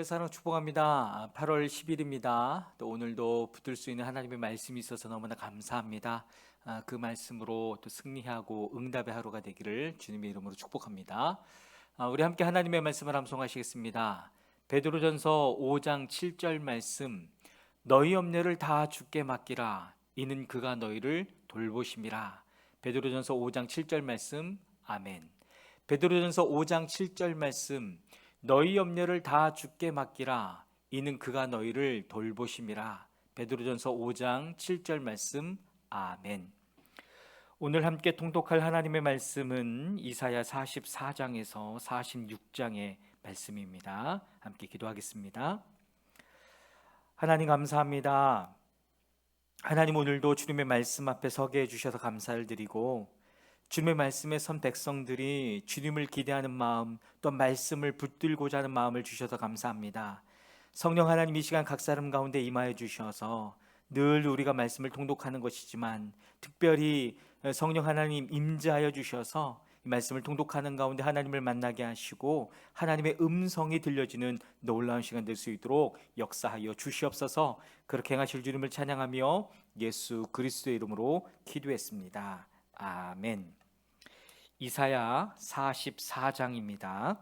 하나님의 사랑 축복합니다. 8월 10일입니다. 또 오늘도 붙들 수 있는 하나님의 말씀이 있어서 너무나 감사합니다. 그 말씀으로 또 승리하고 응답의 하루가 되기를 주님의 이름으로 축복합니다. 우리 함께 하나님의 말씀을 암송하시겠습니다. 베드로전서 5장 7절 말씀, 너희 염려를 다 주께 맡기라. 이는 그가 너희를 돌보심이라. 베드로전서 5장 7절 말씀, 아멘. 베드로전서 5장 7절 말씀, 너희 염려를 다 주께 맡기라. 이는 그가 너희를 돌보심이라. 베드로전서 5장 7절 말씀, 아멘. 오늘 함께 통독할 하나님의 말씀은 이사야 44장에서 46장의 말씀입니다. 함께 기도하겠습니다. 하나님 감사합니다. 하나님, 오늘도 주님의 말씀 앞에 서게 해주셔서 감사를 드리고, 주님의 말씀에 선 백성들이 주님을 기대하는 마음, 또 말씀을 붙들고자 하는 마음을 주셔서 감사합니다. 성령 하나님, 이 시간 각 사람 가운데 임하여 주셔서 늘 우리가 말씀을 통독하는 것이지만 특별히 성령 하나님 임재하여 주셔서 이 말씀을 통독하는 가운데 하나님을 만나게 하시고 하나님의 음성이 들려지는 놀라운 시간 될 수 있도록 역사하여 주시옵소서. 그렇게 행하실 주님을 찬양하며 예수 그리스도의 이름으로 기도했습니다. 아멘. 이사야 44장입니다.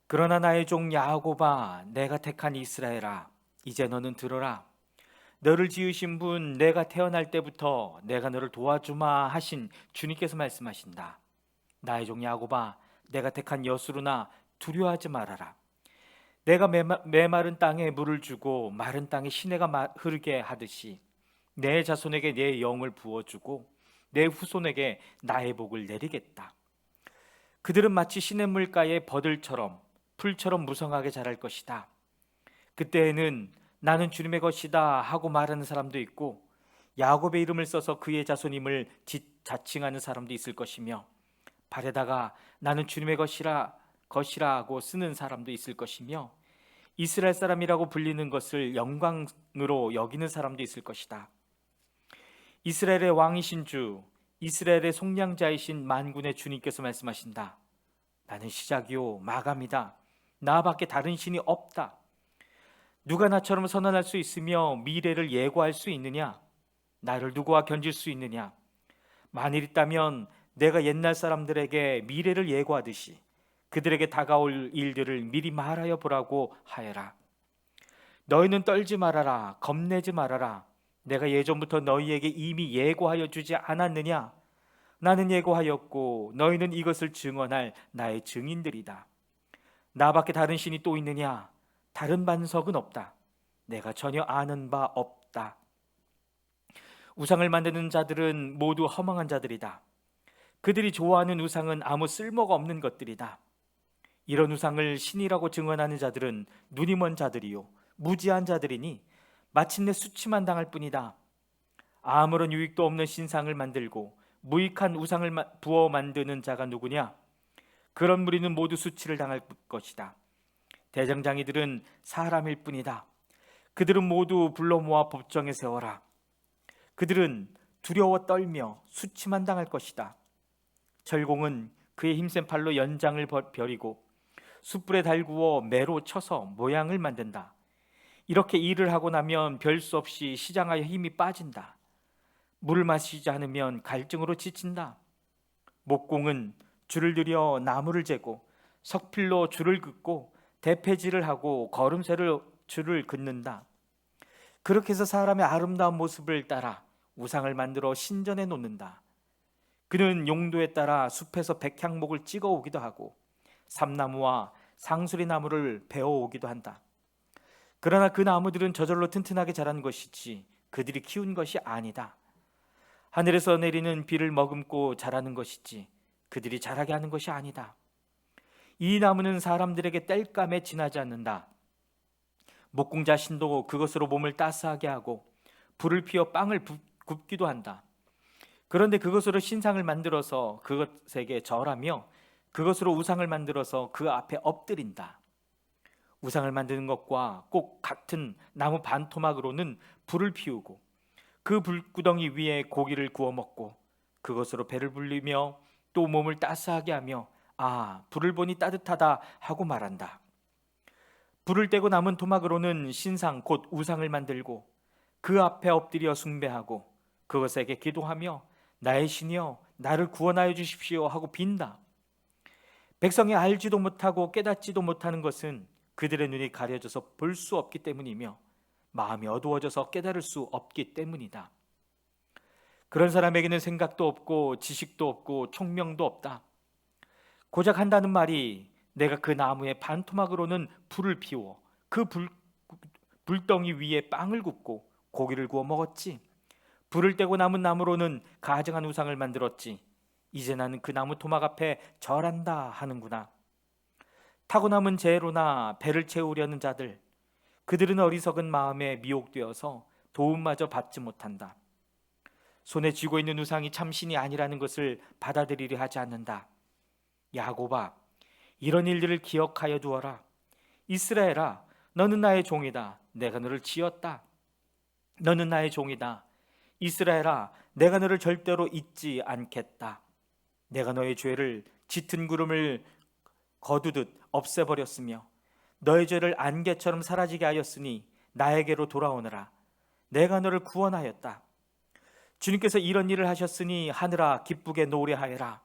그러나 나의 종 야곱아, 내가 택한 이스라엘아, 이제 너는 들어라. 너를 지으신 분, 내가 태어날 때부터 내가 너를 도와주마 하신 주님께서 말씀하신다. 나의 종 야곱아, 내가 택한 여수르나 두려워하지 말아라. 내가 메마른 땅에 물을 주고 마른 땅에 시내가 흐르게 하듯이 내 자손에게 내 영을 부어주고 내 후손에게 나의 복을 내리겠다. 그들은 마치 시냇물가의 버들처럼 풀처럼 무성하게 자랄 것이다. 그때에는 나는 주님의 것이다 하고 말하는 사람도 있고 야곱의 이름을 써서 그의 자손임을 자칭하는 사람도 있을 것이며 발에다가 나는 주님의 것이라고 쓰는 사람도 있을 것이며 이스라엘 사람이라고 불리는 것을 영광으로 여기는 사람도 있을 것이다. 이스라엘의 왕이신 주, 이스라엘의 속량자이신 만군의 주님께서 말씀하신다. 나는 시작이요 마감이다. 나밖에 다른 신이 없다. 누가 나처럼 선언할 수 있으며 미래를 예고할 수 있느냐? 나를 누구와 견질 수 있느냐? 만일 있다면 내가 옛날 사람들에게 미래를 예고하듯이 그들에게 다가올 일들을 미리 말하여 보라고 하여라. 너희는 떨지 말아라. 겁내지 말아라. 내가 예전부터 너희에게 이미 예고하여 주지 않았느냐? 나는 예고하였고 너희는 이것을 증언할 나의 증인들이다. 나밖에 다른 신이 또 있느냐? 다른 반석은 없다. 내가 전혀 아는 바 없다. 우상을 만드는 자들은 모두 허망한 자들이다. 그들이 좋아하는 우상은 아무 쓸모가 없는 것들이다. 이런 우상을 신이라고 증언하는 자들은 눈이 먼 자들이요 무지한 자들이니 마침내 수치만 당할 뿐이다. 아무런 유익도 없는 신상을 만들고 무익한 우상을 부어 만드는 자가 누구냐? 그런 무리는 모두 수치를 당할 것이다. 대장장이들은 사람일 뿐이다. 그들은 모두 불러 모아 법정에 세워라. 그들은 두려워 떨며 수치만 당할 것이다. 철공은 그의 힘센 팔로 연장을 벼리고 숯불에 달구어 매로 쳐서 모양을 만든다. 이렇게 일을 하고 나면 별 수 없이 시장하여 힘이 빠진다. 물을 마시지 않으면 갈증으로 지친다. 목공은 줄을 들여 나무를 재고 석필로 줄을 긋고 대패질을 하고 걸음새로 줄을 긋는다. 그렇게 해서 사람의 아름다운 모습을 따라 우상을 만들어 신전에 놓는다. 그는 용도에 따라 숲에서 백향목을 찍어 오기도 하고 삼나무와 상수리나무를 베어 오기도 한다. 그러나 그 나무들은 저절로 튼튼하게 자란 것이지 그들이 키운 것이 아니다. 하늘에서 내리는 비를 머금고 자라는 것이지 그들이 자라게 하는 것이 아니다. 이 나무는 사람들에게 땔감에 지나지 않는다. 목공 자신도 그것으로 몸을 따스하게 하고 불을 피워 빵을 굽기도 한다. 그런데 그것으로 신상을 만들어서 그것에게 절하며 그것으로 우상을 만들어서 그 앞에 엎드린다. 우상을 만드는 것과 꼭 같은 나무 반토막으로는 불을 피우고 그 불구덩이 위에 고기를 구워 먹고 그것으로 배를 불리며 또 몸을 따스하게 하며 아, 불을 보니 따뜻하다 하고 말한다. 불을 떼고 남은 토막으로는 신상 곧 우상을 만들고 그 앞에 엎드려 숭배하고 그것에게 기도하며 나의 신이여 나를 구원하여 주십시오 하고 빈다. 백성이 알지도 못하고 깨닫지도 못하는 것은 그들의 눈이 가려져서 볼 수 없기 때문이며 마음이 어두워져서 깨달을 수 없기 때문이다. 그런 사람에게는 생각도 없고 지식도 없고 총명도 없다. 고작 한다는 말이 내가 그 나무의 반토막으로는 불을 피워 그 불덩이 위에 빵을 굽고 고기를 구워 먹었지. 불을 떼고 남은 나무로는 가증한 우상을 만들었지. 이제 나는 그 나무 토막 앞에 절한다 하는구나. 타고 남은 재로나 배를 채우려는 자들, 그들은 어리석은 마음에 미혹되어서 도움마저 받지 못한다. 손에 쥐고 있는 우상이 참신이 아니라는 것을 받아들이려 하지 않는다. 야곱아, 이런 일들을 기억하여 두어라. 이스라엘아, 너는 나의 종이다. 내가 너를 지었다. 너는 나의 종이다. 이스라엘아, 내가 너를 절대로 잊지 않겠다. 내가 너의 죄를 짙은 구름을 거두듯 없애버렸으며 너의 죄를 안개처럼 사라지게 하였으니 나에게로 돌아오너라. 내가 너를 구원하였다. 주님께서 이런 일을 하셨으니 하늘아 기쁘게 노래하여라.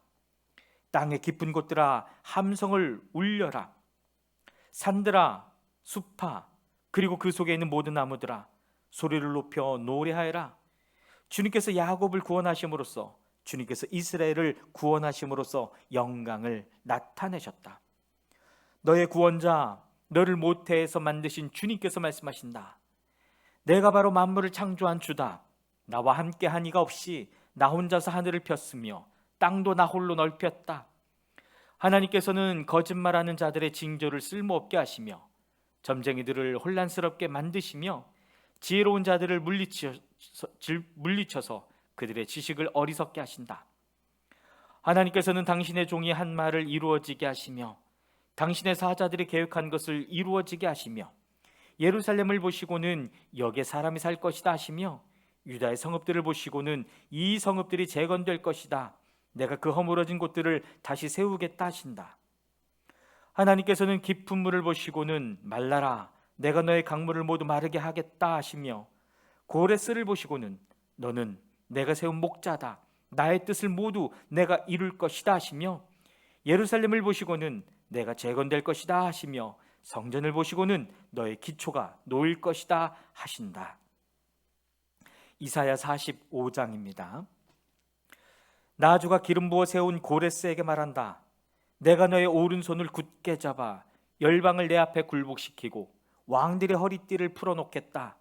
땅의 깊은 곳들아 함성을 울려라. 산들아 숲아 그리고 그 속에 있는 모든 나무들아 소리를 높여 노래하여라. 주님께서 야곱을 구원하심으로써 주님께서 이스라엘을 구원하심으로써 영광을 나타내셨다. 너의 구원자 너를 모태에서 만드신 주님께서 말씀하신다. 내가 바로 만물을 창조한 주다. 나와 함께 한 이가 없이 나 혼자서 하늘을 폈으며 땅도 나 홀로 넓혔다. 하나님께서는 거짓말하는 자들의 징조를 쓸모없게 하시며 점쟁이들을 혼란스럽게 만드시며 지혜로운 자들을 물리쳐서 그들의 지식을 어리석게 하신다. 하나님께서는 당신의 종이 한 말을 이루어지게 하시며 당신의 사자들이 계획한 것을 이루어지게 하시며 예루살렘을 보시고는 여기에 사람이 살 것이다 하시며 유다의 성읍들을 보시고는 이 성읍들이 재건될 것이다. 내가 그 허물어진 곳들을 다시 세우겠다 하신다. 하나님께서는 깊은 물을 보시고는 말라라. 내가 너의 강물을 모두 마르게 하겠다 하시며 고레스를 보시고는 너는 내가 세운 목자다. 나의 뜻을 모두 내가 이룰 것이다 하시며 예루살렘을 보시고는 내가 재건될 것이다 하시며 성전을 보시고는 너의 기초가 놓일 것이다 하신다. 이사야 45장입니다. 나주가 기름 부어 세운 고레스에게 말한다. 내가 너의 오른손을 굳게 잡아 열방을 내 앞에 굴복시키고 왕들의 허리띠를 풀어놓겠다.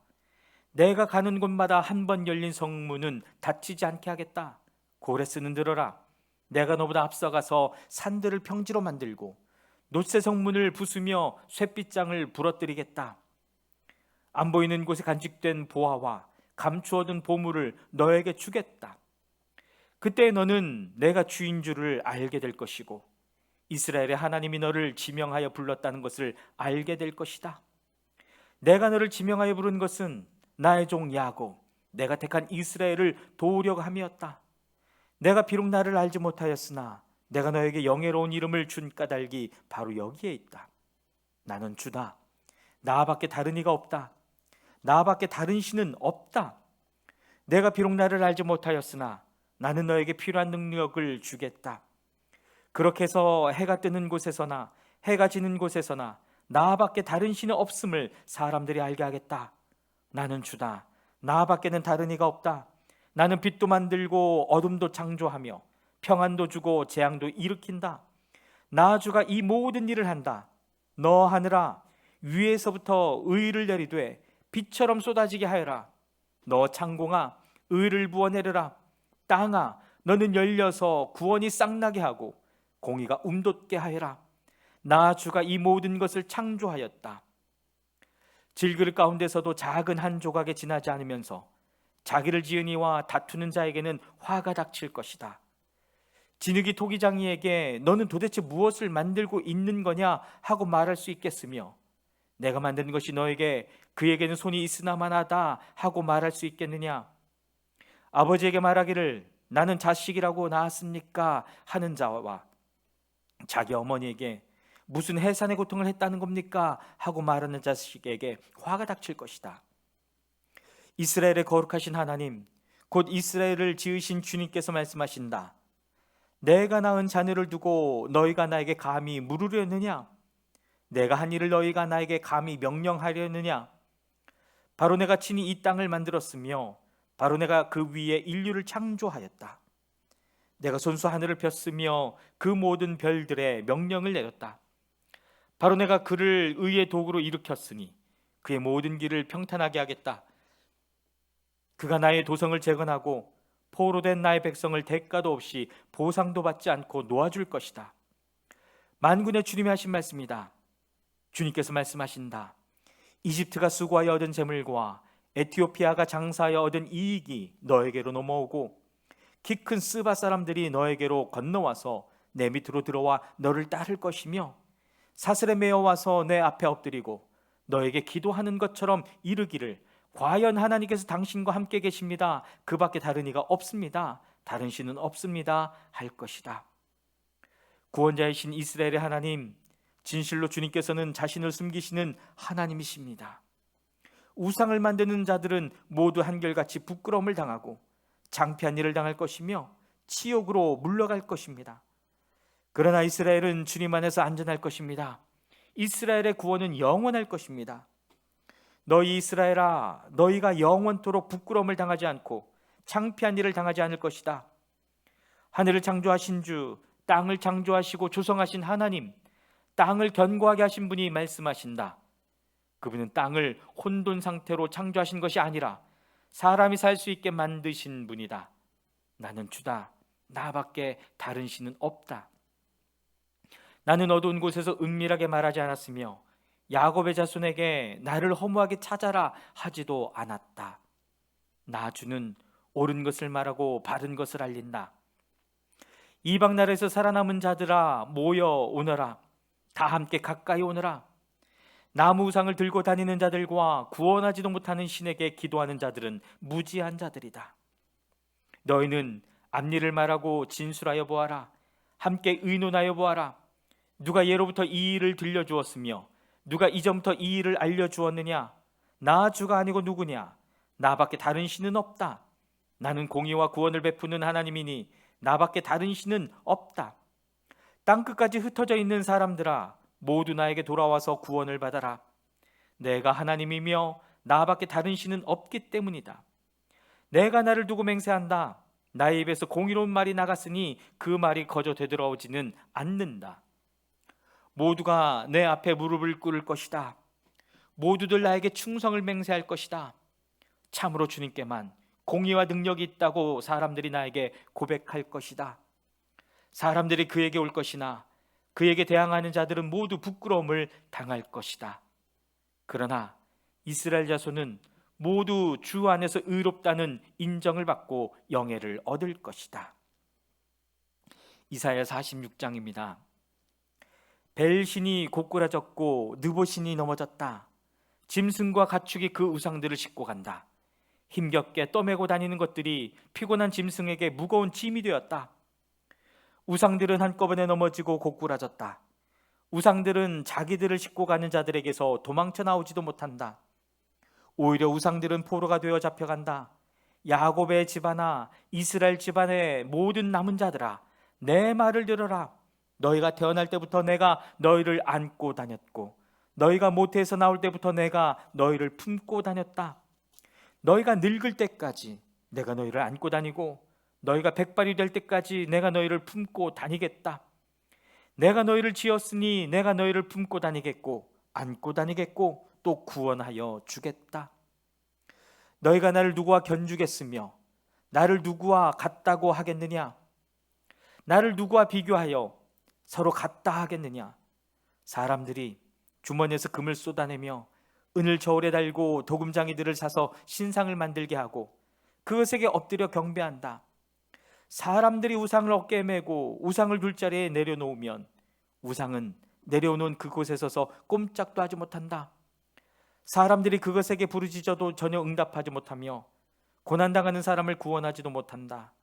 내가 가는 곳마다 한 번 열린 성문은 닫히지 않게 하겠다. 고레스는 들어라. 내가 너보다 앞서가서 산들을 평지로 만들고 놋새 성문을 부수며 쇠빗장을 부러뜨리겠다. 안 보이는 곳에 간직된 보화와 감추어둔 보물을 너에게 주겠다. 그때 너는 내가 주인 줄을 알게 될 것이고 이스라엘의 하나님이 너를 지명하여 불렀다는 것을 알게 될 것이다. 내가 너를 지명하여 부른 것은 나의 종 야곱, 내가 택한 이스라엘을 도우려고 함이었다. 내가 비록 나를 알지 못하였으나 내가 너에게 영예로운 이름을 준 까닭이 바로 여기에 있다. 나는 주다. 나밖에 다른 이가 없다. 나밖에 다른 신은 없다. 내가 비록 나를 알지 못하였으나 나는 너에게 필요한 능력을 주겠다. 그렇게 해서 해가 뜨는 곳에서나 해가 지는 곳에서나 나밖에 다른 신이 없음을 사람들이 알게 하겠다. 나는 주다. 나밖에는 다른 이가 없다. 나는 빛도 만들고 어둠도 창조하며 평안도 주고 재앙도 일으킨다. 나 주가 이 모든 일을 한다. 너 하늘아 위에서부터 의를 내리되 빛처럼 쏟아지게 하여라. 너 창공아 의를 부어내려라. 땅아 너는 열려서 구원이 싹나게 하고 공의가 움돋게 하여라. 나 주가 이 모든 것을 창조하였다. 질그릇 가운데서도 작은 한 조각에 지나지 않으면서 자기를 지은 이와 다투는 자에게는 화가 닥칠 것이다. 진흙이 토기장이에게 너는 도대체 무엇을 만들고 있는 거냐 하고 말할 수 있겠으며 내가 만든 것이 너에게 그에게는 손이 있으나마나다 하고 말할 수 있겠느냐. 아버지에게 말하기를 나는 자식이라고 낳았습니까 하는 자와 자기 어머니에게 무슨 해산의 고통을 했다는 겁니까? 하고 말하는 자식에게 화가 닥칠 것이다. 이스라엘의 거룩하신 하나님, 곧 이스라엘을 지으신 주님께서 말씀하신다. 내가 낳은 자녀를 두고 너희가 나에게 감히 물으려느냐? 내가 한 일을 너희가 나에게 감히 명령하려느냐? 바로 내가 친히 이 땅을 만들었으며 바로 내가 그 위에 인류를 창조하였다. 내가 손수 하늘을 폈으며 그 모든 별들의 명령을 내렸다. 바로 내가 그를 의의 도구로 일으켰으니 그의 모든 길을 평탄하게 하겠다. 그가 나의 도성을 재건하고 포로된 나의 백성을 대가도 없이 보상도 받지 않고 놓아줄 것이다. 만군의 주님이 하신 말씀이다. 주님께서 말씀하신다. 이집트가 수고하여 얻은 재물과 에티오피아가 장사하여 얻은 이익이 너에게로 넘어오고 키 큰 스바 사람들이 너에게로 건너와서 내 밑으로 들어와 너를 따를 것이며 사슬에 매어 와서 내 앞에 엎드리고 너에게 기도하는 것처럼 이르기를 과연 하나님께서 당신과 함께 계십니다. 그 밖에 다른 이가 없습니다. 다른 신은 없습니다. 할 것이다. 구원자이신 이스라엘의 하나님, 진실로 주님께서는 자신을 숨기시는 하나님이십니다. 우상을 만드는 자들은 모두 한결같이 부끄러움을 당하고 창피한 일을 당할 것이며 치욕으로 물러갈 것입니다. 그러나 이스라엘은 주님 안에서 안전할 것입니다. 이스라엘의 구원은 영원할 것입니다. 너희 이스라엘아, 너희가 영원토록 부끄러움을 당하지 않고 창피한 일을 당하지 않을 것이다. 하늘을 창조하신 주, 땅을 창조하시고 조성하신 하나님, 땅을 견고하게 하신 분이 말씀하신다. 그분은 땅을 혼돈 상태로 창조하신 것이 아니라 사람이 살 수 있게 만드신 분이다. 나는 주다. 나밖에 다른 신은 없다. 나는 어두운 곳에서 은밀하게 말하지 않았으며 야곱의 자손에게 나를 허무하게 찾아라 하지도 않았다. 나 주는 옳은 것을 말하고 바른 것을 알린다. 이방 나라에서 살아남은 자들아 모여 오너라. 다 함께 가까이 오너라. 나무 우상을 들고 다니는 자들과 구원하지도 못하는 신에게 기도하는 자들은 무지한 자들이다. 너희는 앞일을 말하고 진술하여 보아라. 함께 의논하여 보아라. 누가 예로부터 이 일을 들려주었으며 누가 이전부터 이 일을 알려주었느냐? 나 주가 아니고 누구냐? 나밖에 다른 신은 없다. 나는 공의와 구원을 베푸는 하나님이니 나밖에 다른 신은 없다. 땅끝까지 흩어져 있는 사람들아, 모두 나에게 돌아와서 구원을 받아라. 내가 하나님이며 나밖에 다른 신은 없기 때문이다. 내가 나를 두고 맹세한다. 나의 입에서 공의로운 말이 나갔으니 그 말이 거저 되돌아오지는 않는다. 모두가 내 앞에 무릎을 꿇을 것이다. 모두들 나에게 충성을 맹세할 것이다. 참으로 주님께만 공의와 능력이 있다고 사람들이 나에게 고백할 것이다. 사람들이 그에게 올 것이나 그에게 대항하는 자들은 모두 부끄러움을 당할 것이다. 그러나 이스라엘 자손은 모두 주 안에서 의롭다는 인정을 받고 영예를 얻을 것이다. 이사야 46장입니다. 벨신이 고꾸라졌고 느보신이 넘어졌다. 짐승과 가축이 그 우상들을 싣고 간다. 힘겹게 떠매고 다니는 것들이 피곤한 짐승에게 무거운 짐이 되었다. 우상들은 한꺼번에 넘어지고 고꾸라졌다. 우상들은 자기들을 싣고 가는 자들에게서 도망쳐 나오지도 못한다. 오히려 우상들은 포로가 되어 잡혀간다. 야곱의 집안아, 이스라엘 집안의 모든 남은 자들아, 내 말을 들어라. 너희가 태어날 때부터 내가 너희를 안고 다녔고 너희가 모태에서 나올 때부터 내가 너희를 품고 다녔다. 너희가 늙을 때까지 내가 너희를 안고 다니고 너희가 백발이 될 때까지 내가 너희를 품고 다니겠다. 내가 너희를 지었으니 내가 너희를 품고 다니겠고 안고 다니겠고 또 구원하여 주겠다. 너희가 나를 누구와 견주겠으며 나를 누구와 같다고 하겠느냐? 나를 누구와 비교하여 서로 같다 하겠느냐? 사람들이 주머니에서 금을 쏟아내며 은을 저울에 달고 도금장이들을 사서 신상을 만들게 하고 그것에게 엎드려 경배한다. 사람들이 우상을 어깨에 메고 우상을 둘 자리에 내려놓으면 우상은 내려놓은 그곳에 서서 꼼짝도 하지 못한다. 사람들이 그것에게 부르짖어도 전혀 응답하지 못하며 고난당하는 사람을 구원하지도 못한다.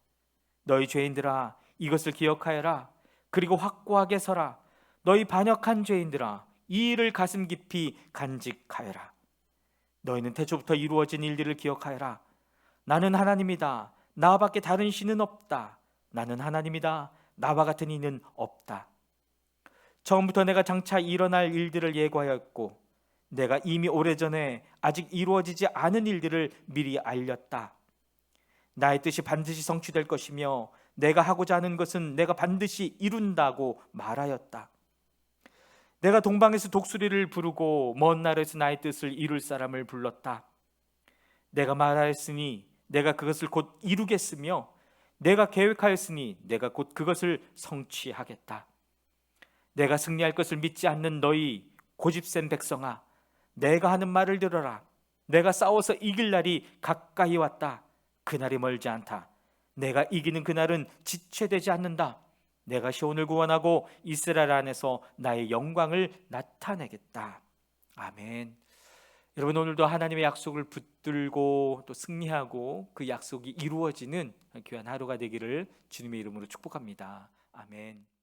너희 죄인들아, 이것을 기억하여라. 그리고 확고하게 서라. 너희 반역한 죄인들아, 이 일을 가슴 깊이 간직하여라. 너희는 태초부터 이루어진 일들을 기억하여라. 나는 하나님이다. 나밖에 다른 신은 없다. 나는 하나님이다. 나와 같은 이는 없다. 처음부터 내가 장차 일어날 일들을 예고하였고 내가 이미 오래전에 아직 이루어지지 않은 일들을 미리 알렸다. 나의 뜻이 반드시 성취될 것이며 내가 하고자 하는 것은 내가 반드시 이룬다고 말하였다. 내가 동방에서 독수리를 부르고 먼 나라에서 나의 뜻을 이룰 사람을 불렀다. 내가 말하였으니 내가 그것을 곧 이루겠으며 내가 계획하였으니 내가 곧 그것을 성취하겠다. 내가 승리할 것을 믿지 않는 너희 고집센 백성아, 내가 하는 말을 들어라. 내가 싸워서 이길 날이 가까이 왔다. 그날이 멀지 않다. 내가 이기는 그날은 지체되지 않는다. 내가 시온을 구원하고 이스라엘 안에서 나의 영광을 나타내겠다. 아멘. 여러분, 오늘도 하나님의 약속을 붙들고 또 승리하고 그 약속이 이루어지는 귀한 하루가 되기를 주님의 이름으로 축복합니다. 아멘.